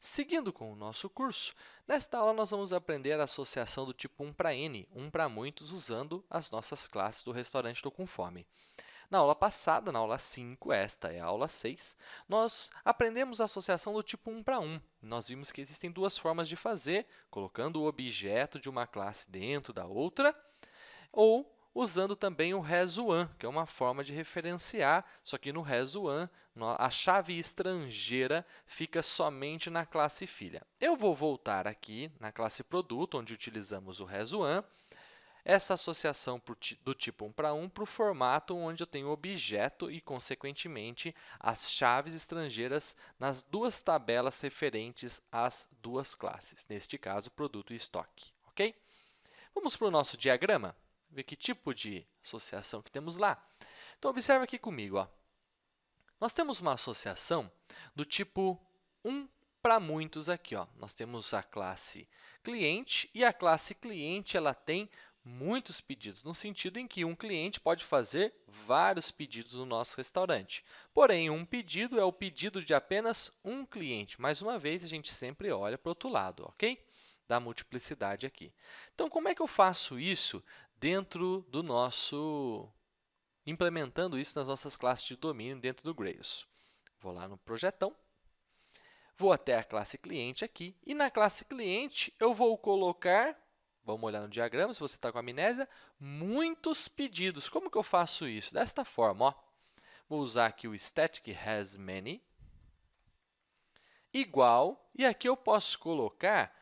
Seguindo com o nosso curso, nesta aula nós vamos aprender a associação do tipo 1 para n, 1 para muitos, usando as nossas classes do restaurante Estou com Fome. Na aula passada, na aula 5, esta é a aula 6, nós aprendemos a associação do tipo 1 para 1. Nós vimos que existem duas formas de fazer, colocando o objeto de uma classe dentro da outra, ou usando também o has-one, que é uma forma de referenciar, só que no has-one, a chave estrangeira fica somente na classe filha. Eu vou voltar aqui na classe produto, onde utilizamos o has-one, essa associação do tipo 1 para 1 para o formato onde eu tenho o objeto e, consequentemente, as chaves estrangeiras nas duas tabelas referentes às duas classes, neste caso, produto e estoque. Ok? Vamos para o nosso diagrama, ver que tipo de associação que temos lá. Então, observe aqui comigo. Ó. Nós temos uma associação do tipo 1 para muitos aqui. Ó. Nós temos a classe cliente e a classe cliente ela tem muitos pedidos, no sentido em que um cliente pode fazer vários pedidos no nosso restaurante. Porém, um pedido é o pedido de apenas um cliente. Mais uma vez, a gente sempre olha para o outro lado, ok? Da multiplicidade aqui. Então, como é que eu faço isso dentro do implementando isso nas nossas classes de domínio dentro do Grails? Vou lá no projetão, vou até a classe cliente aqui, e na classe cliente eu vou colocar, vamos olhar no diagrama, se você está com amnésia, muitos pedidos. Como que eu faço isso? Desta forma, ó. Vou usar aqui o static hasMany, igual, e aqui eu posso colocar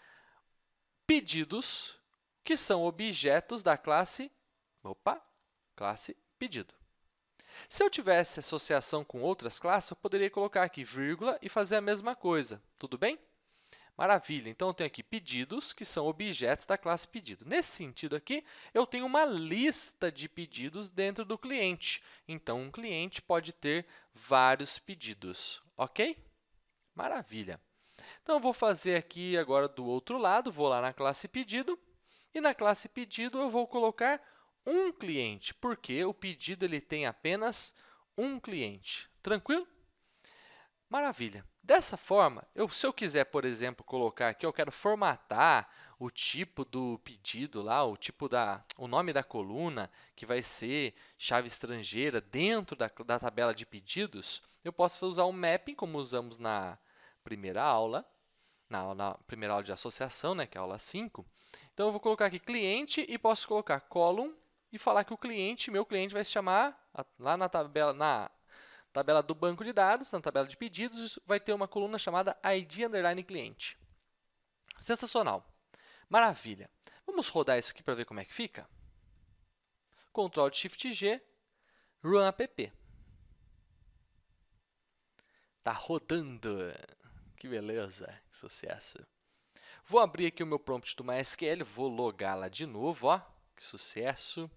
pedidos que são objetos da classe, classe pedido. Se eu tivesse associação com outras classes, eu poderia colocar aqui vírgula e fazer a mesma coisa. Tudo bem? Maravilha! Então, eu tenho aqui pedidos, que são objetos da classe pedido. Nesse sentido aqui, eu tenho uma lista de pedidos dentro do cliente. Então, um cliente pode ter vários pedidos, ok? Maravilha! Então, eu vou fazer aqui agora do outro lado, vou lá na classe pedido, e na classe pedido eu vou colocar um cliente, porque o pedido ele tem apenas um cliente. Tranquilo? Maravilha! Dessa forma, se eu quiser, por exemplo, colocar aqui, eu quero formatar o tipo do pedido lá, o nome da coluna, que vai ser chave estrangeira dentro da tabela de pedidos, eu posso usar o mapping, como usamos na primeira aula, na primeira aula de associação, né, que é a aula 5. Então, eu vou colocar aqui cliente e posso colocar column e falar que meu cliente vai se chamar, lá na tabela do banco de dados, na tabela de pedidos, vai ter uma coluna chamada ID_cliente. Sensacional! Maravilha! Vamos rodar isso aqui para ver como é que fica? Ctrl Shift G, Run App. Está rodando! Que beleza! Que sucesso! Vou abrir aqui o meu prompt do MySQL, vou logar lá de novo, ó. Que sucesso!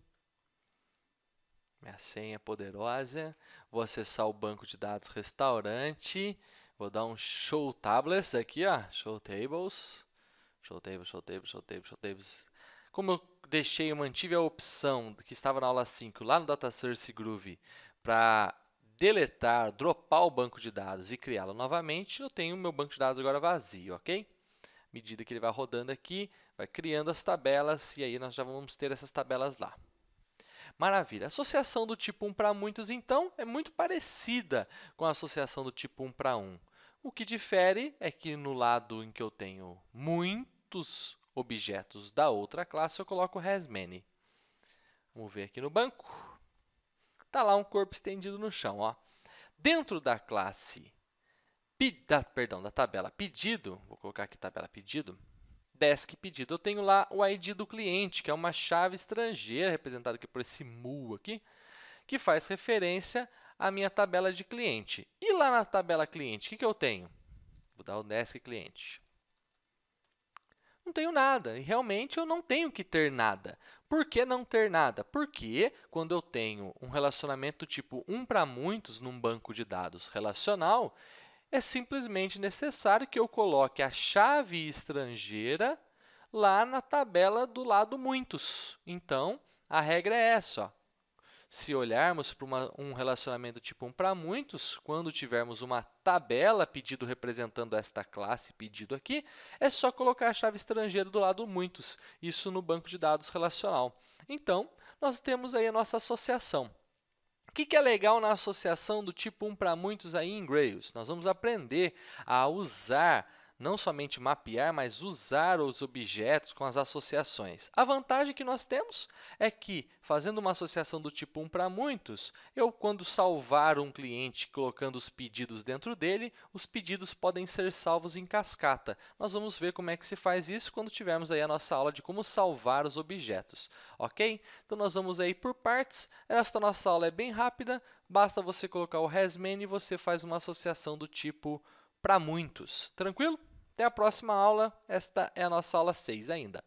Minha senha poderosa. Vou acessar o banco de dados restaurante. Vou dar um show tables aqui, ó. Show tables. Show tables, show tables, show tables, show tables. Como eu mantive a opção que estava na aula 5 lá no Data Source Groove para deletar, dropar o banco de dados e criá-lo novamente, eu tenho o meu banco de dados agora vazio, ok? À medida que ele vai rodando aqui, vai criando as tabelas e aí nós já vamos ter essas tabelas lá. Maravilha! A associação do tipo 1 para muitos, então, é muito parecida com a associação do tipo 1 para 1. O que difere é que no lado em que eu tenho muitos objetos da outra classe, eu coloco o hasMany. Vamos ver aqui no banco. Está lá um corpo estendido no chão. Ó. Dentro da classe, da tabela pedido, vou colocar aqui tabela pedido, desk pedido. Eu tenho lá o ID do cliente, que é uma chave estrangeira, representada aqui por esse mu aqui, que faz referência à minha tabela de cliente. E lá na tabela cliente, o que eu tenho? Vou dar o desk cliente. Não tenho nada, e realmente eu não tenho que ter nada. Por que não ter nada? Porque quando eu tenho um relacionamento tipo 1 para muitos num banco de dados relacional, é simplesmente necessário que eu coloque a chave estrangeira lá na tabela do lado muitos. Então, a regra é essa. Ó. Se olharmos para um relacionamento tipo 1 para muitos, quando tivermos uma tabela pedido representando esta classe pedido aqui, é só colocar a chave estrangeira do lado muitos, isso no banco de dados relacional. Então, nós temos aí a nossa associação. O que é legal na associação do tipo 1 para muitos aí em Grails? Nós vamos aprender a usar, não somente mapear, mas usar os objetos com as associações. A vantagem que nós temos é que, fazendo uma associação do tipo 1 para muitos, eu, quando salvar um cliente colocando os pedidos dentro dele, os pedidos podem ser salvos em cascata. Nós vamos ver como é que se faz isso quando tivermos aí a nossa aula de como salvar os objetos, ok? Então, nós vamos aí por partes. Esta nossa aula é bem rápida, basta você colocar o hasMany e você faz uma associação do tipo para muitos. Tranquilo? Até a próxima aula. Esta é a nossa aula 6 ainda.